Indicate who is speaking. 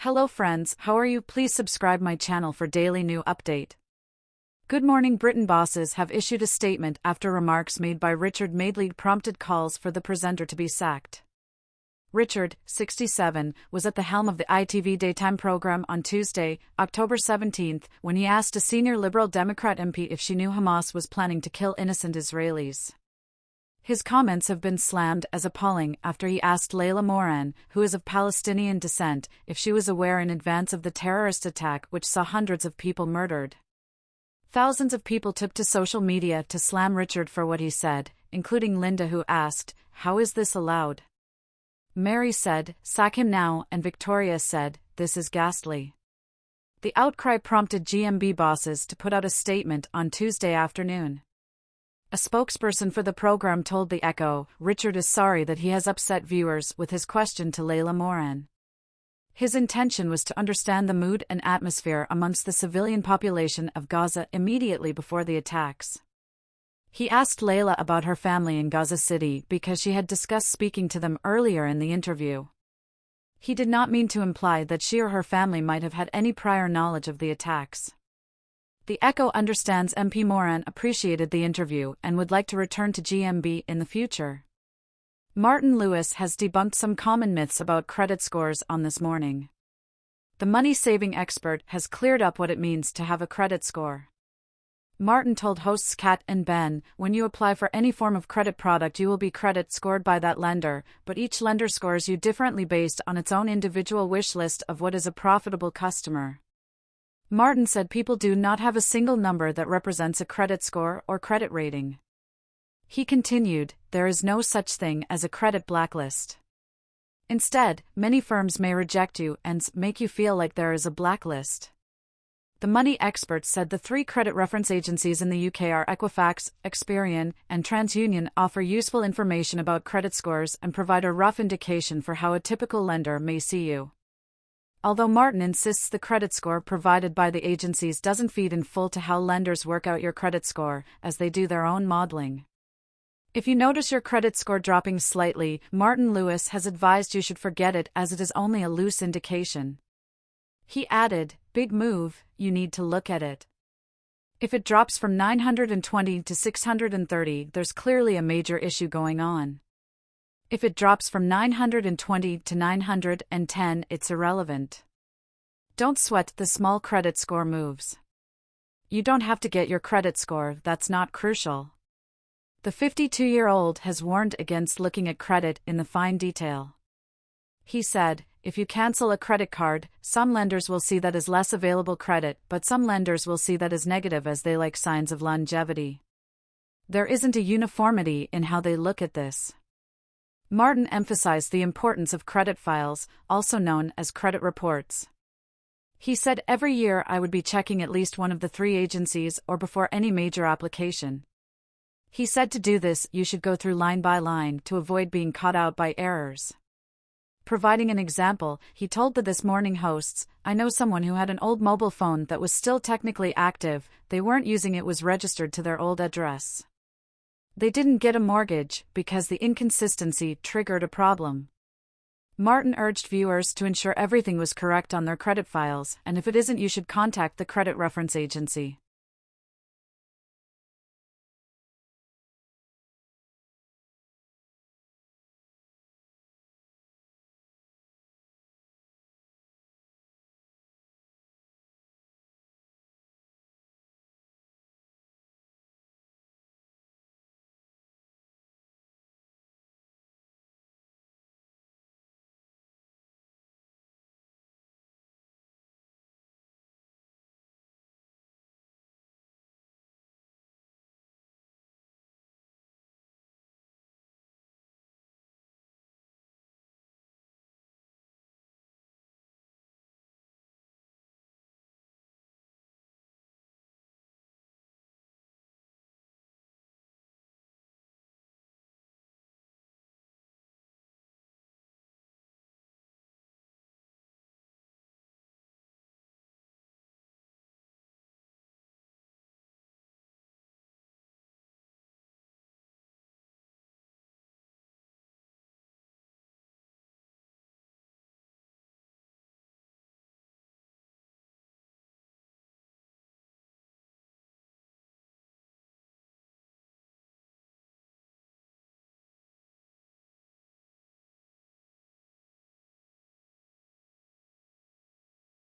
Speaker 1: Hello friends, how are you? Please subscribe my channel for daily new update. Good morning. Britain bosses have issued a statement after remarks made by Richard Madeley prompted calls for the presenter to be sacked. Richard, 67, was at the helm of the ITV daytime programme on Tuesday, October 17, when he asked a senior Liberal Democrat MP if she knew Hamas was planning to kill innocent Israelis. His comments have been slammed as appalling after he asked Layla Moran, who is of Palestinian descent, if she was aware in advance of the terrorist attack which saw hundreds of people murdered. Thousands of people took to social media to slam Richard for what he said, including Linda, who asked, "How is this allowed?" Mary said, "Sack him now," and Victoria said, "This is ghastly." The outcry prompted GMB bosses to put out a statement on Tuesday afternoon. A spokesperson for the program told The Echo, "Richard is sorry that he has upset viewers with his question to Layla Moran. His intention was to understand the mood and atmosphere amongst the civilian population of Gaza immediately before the attacks." He asked Layla about her family in Gaza City because she had discussed speaking to them earlier in the interview. He did not mean to imply that she or her family might have had any prior knowledge of the attacks. The Echo understands MP Moran appreciated the interview and would like to return to GMB in the future. Martin Lewis has debunked some common myths about credit scores on This Morning. The money-saving expert has cleared up what it means to have a credit score. Martin told hosts Kat and Ben, "When you apply for any form of credit product you will be credit scored by that lender, but each lender scores you differently based on its own individual wish list of what is a profitable customer." Martin said people do not have a single number that represents a credit score or credit rating. He continued, "There is no such thing as a credit blacklist. Instead, many firms may reject you and make you feel like there is a blacklist." The money expert said the three credit reference agencies in the UK are Equifax, Experian, and TransUnion offer useful information about credit scores and provide a rough indication for how a typical lender may see you. Although Martin insists the credit score provided by the agencies doesn't feed in full to how lenders work out your credit score, as they do their own modeling. If you notice your credit score dropping slightly, Martin Lewis has advised you should forget it as it is only a loose indication. He added, "Big move, you need to look at it. If it drops from 920 to 630, there's clearly a major issue going on. If it drops from 920 to 910, it's irrelevant. Don't sweat the small credit score moves. You don't have to get your credit score, that's not crucial." The 52-year-old has warned against looking at credit in the fine detail. He said, "If you cancel a credit card, some lenders will see that as less available credit, but some lenders will see that as negative as they like signs of longevity. There isn't a uniformity in how they look at this." Martin emphasized the importance of credit files, also known as credit reports. He said, "Every year I would be checking at least one of the three agencies or before any major application." He said to do this, you should go through line by line to avoid being caught out by errors. Providing an example, he told the This Morning hosts, "I know someone who had an old mobile phone that was still technically active, they weren't using it, was registered to their old address. They didn't get a mortgage because the inconsistency triggered a problem." Martin urged viewers to ensure everything was correct on their credit files, and if it isn't you should contact the credit reference agency.